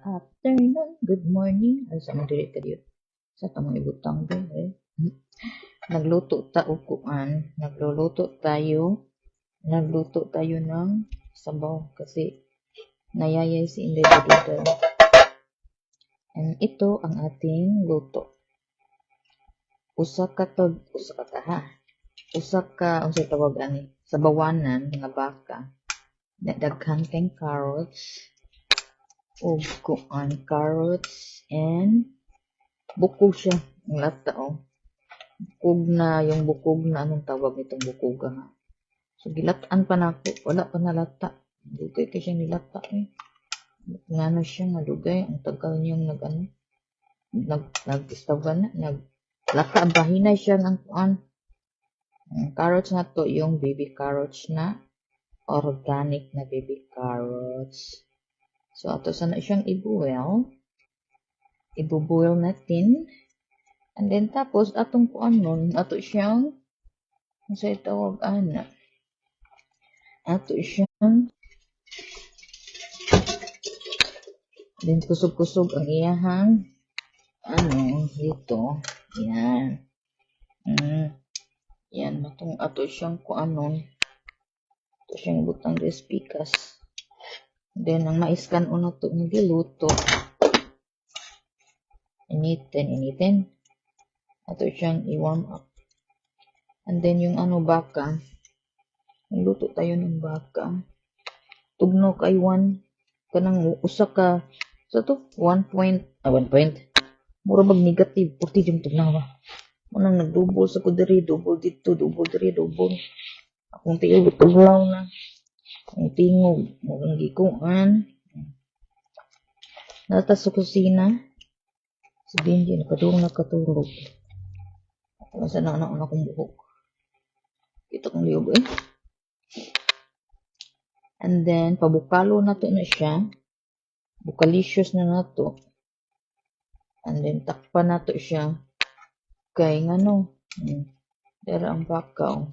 Afternoon, good morning. Ay, sa mga diri ka diyo. Sa tamang ibutang ba eh. Nagluto ta ukuan. Nagluto tayo ng sabaw kasi nayayay si Inday dito. And ito ang ating luto. Usa ka ha. Unsay tawag ani? Sabawanan nga baka. Daghan kang carrots. O kuan carrots and bukog siya. Ang lata bukog na, yung bukog na, anong tawag nitong bukog ha. So, gilataan pa na ako. Wala pa nalata. Dugay ka siya nilata eh. Ngano siya nalugay. Ang tagal niyong nag-istawan na. Naglata, bahinay siya ng kuan. Carrots na to, yung baby carrots na. Organic na baby carrots. So, ato sana siyang ibuboil natin. And then, tapos, atong kuan nun, ato siyang, sa tawag ato siyang, then kusog-kusog ang iyahang, dito, yan. Yan, matong ato siyang kuan nun, ato siyang butang respikas. Then, ang maiskan na to, nagiluto. Initin. Ato siyang i-warm up. And then, yung baka, nagluto tayo ng baka. Tugno kay 1, kanang usa ka, so to, 1 point, 1 point. Mura mag negative, 40 yung tugnawa. Munang nagdubol sa kudiri, double dito, double diri, double. Akong tiyo, tuglaw na. Ang tingog, murang gikuan. Nata sa kusina. Si Benji, nakatulog. Ako sa na akong buhok. Ito kong liyog eh. And then, pabukalo na to na siya. Bukalicious na to. And then, takpan na to siya. Kay ngano. Dara ang bakaw.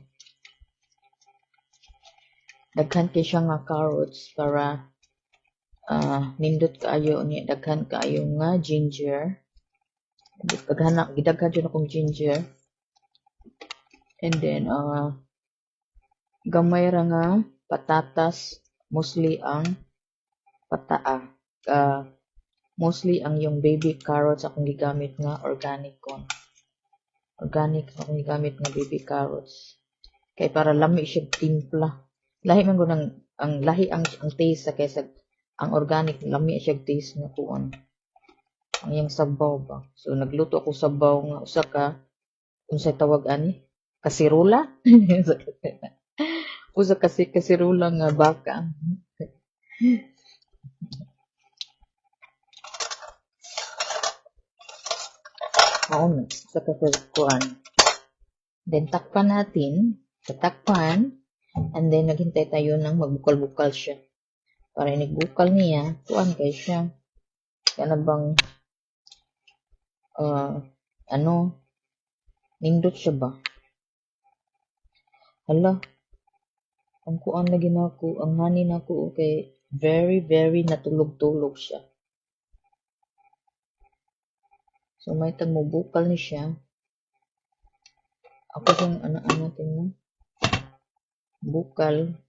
Daghan kay siya nga carrots para nindot kaayo ni daghan kaayo nga ginger. Gidaghan jud akong ginger. And then gamay ra nga patatas, mostly ang mostly ang yung baby carrots akong gigamit nga organic akong gigamit nga baby carrots. Kay para lami siya timpla. Lahi man gud ang lahi ang taste sa kaysa ang organic lami siya taste nga kuon. Ang yung sabaw ba. So nagluto ako sabaw nga usa ka unsay tawag ani? Kasirula? Usa kasi kasirula nga baka. Sa kuan. Then takpan natin, and then naghintay tayo ng magbukal-bukal siya. Para inigbukal niya, kuan kay siya. Kaya bang nindot siya ba? Hala, ang kuan na ginako, ang hani nako okay, very, very natulog-tulog siya. So, may tagmubukal ni siya. Ako siyang natin mo. Bukal.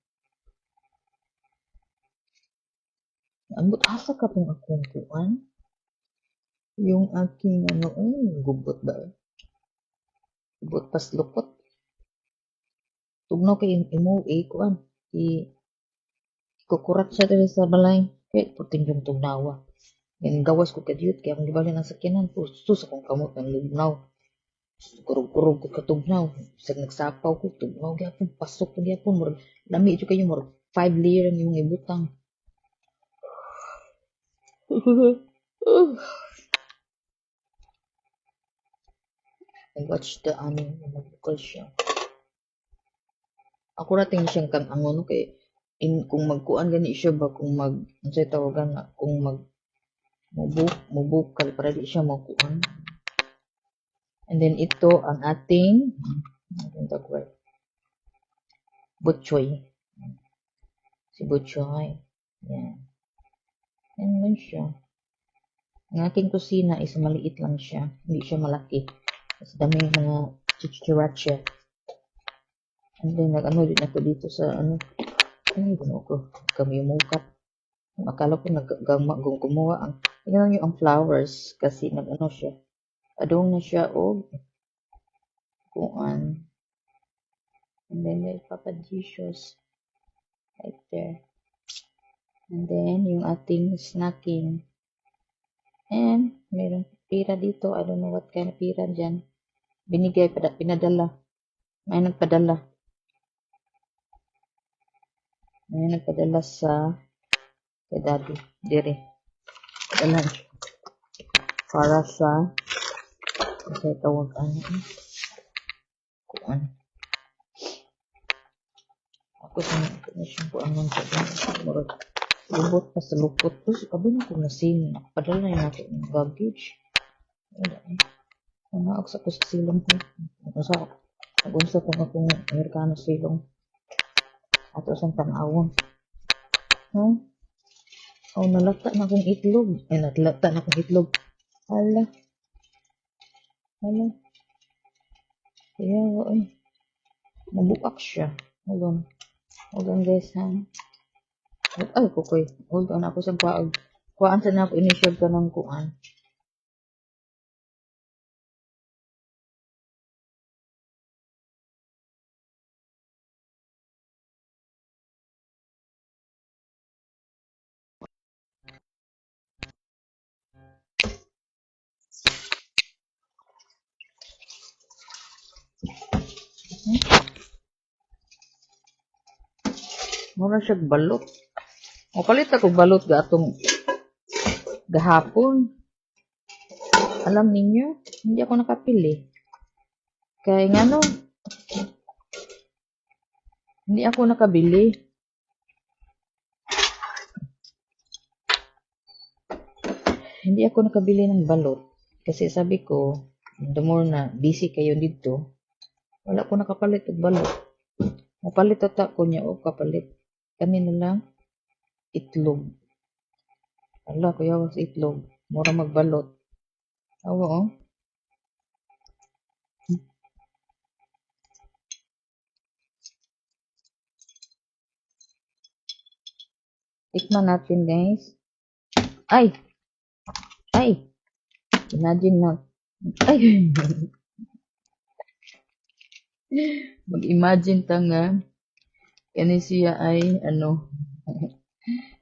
Ambot asa ka pong akong kuan? Yung aking gubot ba? Gubot pas lukot. Tugnaw kay imo kuan. Kukurat siya dito sa balay. Kaya puting yung tugnawa. Yan gawas ko kadiyot kaya akong gibalin ang sakyanan. Sus akong kamot ng lugnaw. Kurog-kurog ko katugnaw. Sa nagsapaw ko, tugnaw gyapon, pasok ko gyapon. Dami ito kayo, 5 layer ang yung ibutang. I watch the magbukal siya. Ako rating siyang kang angon kay kung magkuan gani siya ba kung unsay tawagan na kung mubukal para di siya makuan. And then ito ang ating tagway. Butchoy. Si Butchoy. Yan. Yan lang siya. Ang aking kusina is maliit lang siya. Hindi siya malaki. Mas daming mga chichiracha. And then, nag-ano din ako dito sa ano. Ay, gano'n ko. Kami umukat. Akala ko gumawa ang, tingnan nyo ang flowers. Kasi nag-ano siya. Adong na siya o kuan. And then, may Papa Jesus. Right there. And then, yung ating snacking. And, mayroong pira dito. I don't know what kind of pira dyan. Binigay, pinadala. May nagpadala. May nagpadala sa kay daddy. Dire. Padala siya. Para sa kasi tawag ano. Kuan. Ako sa siyang kuan lang sa murag. Lubot pa sa lupot. Tapos, kabi na ko nasin. Padala na natin yung baggage. Wala eh. Nanaak sa ko sa silong ko. Nag-unsa ko akong Amerikano silong. Ato sa tanawon. Huh? Oh, nalata na akong itlog. Ay, nalata na akong itlog. Hala. Kaya, ay. Nabuak siya. Hold on guys, ha. Ay, kukoy. Hold on, ako sa kuhaan. Kuhaan sa na ako, initial ka ng kuhaan. Mura siya balot. O palit ako balot ga atong gahapon. Alam ninyo, hindi ako nakapili. Kaya nga no, hindi ako nakabili. Hindi ako nakabili ng balot. Kasi sabi ko, the more na busy kayo dito, wala ko nakapalit ng balot. Mapalit ata ko niya o kapalit. Kanina lang, itlog. Ala, kuya was itlog. Mura magbalot. Awa, oh. Tikman natin, guys. Ay! Imagine na. Ay! Mag-imagine ta nga. Kani siya ay, ano.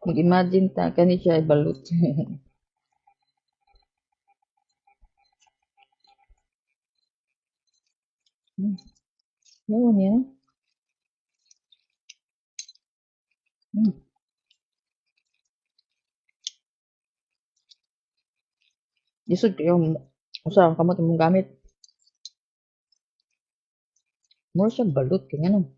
Mag-imagine ta, kani siya ay balot. Yawan yan. Isod kayo, usa kamot mong gamit. Mura siya balot, kaya ano.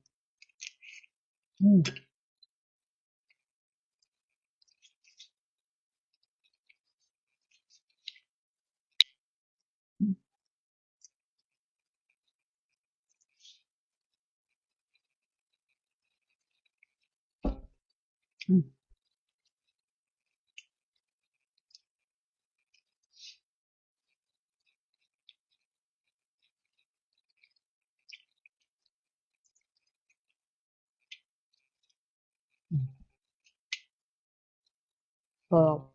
Sarap.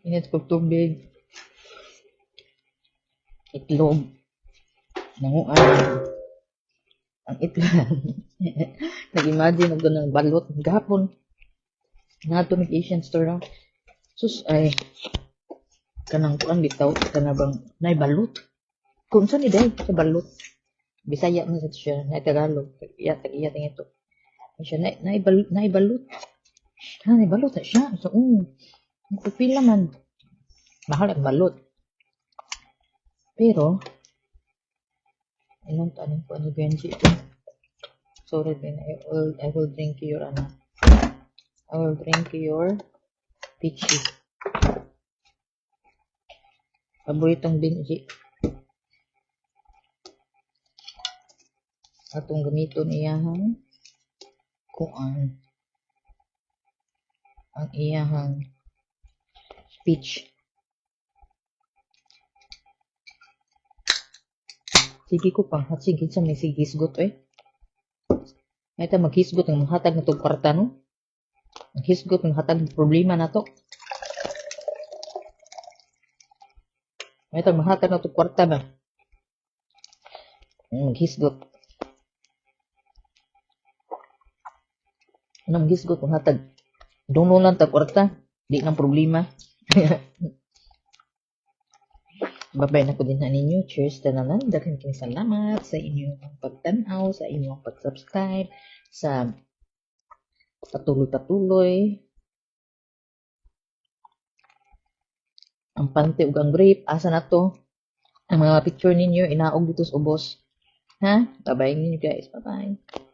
Init ko tubig. Itlog. Nanguan. Ang itlog. Nag-imagine ako ng balot. Gahapon. Nato ng Asian store lang. Sus ay. Kanang kuan bitaw. Kanabang naibalot. Kung saan ni day sa balot. Bisaya man sa siya. Na Tagalog. Iya ito. Siya naibalot. Naibalot na siya. So, pila man. Mahal ang balot. Pero, anong tanong ko ano Benji ito? Sorry Ben, I will drink your I will drink your peachy. Paboritong binji. Atong gamiton iyahang kuan ang iyahang speech. Sige ko pang sige sa may sigisgot Ito maghisgot ng hatag na itong kwarta, no? Maghisgot ng hatag ng problema na to. Ito maghatag na itong kwarta ba? Maghisgot. Anong maghisgot ng hatag? Doon lang ta kwarta. Di ng problema. Babay na ko din na ninyo. Cheers na naman. Daghang kini salamat sa inyong pagtanaw, sa inyong pag-subscribe, sa patuloy-patuloy. Ang pante ug ang grape, asa na to? Ang mga picture ninyo, inaog dito sa ubos. Ha? Babay ninyo guys. Bye-bye.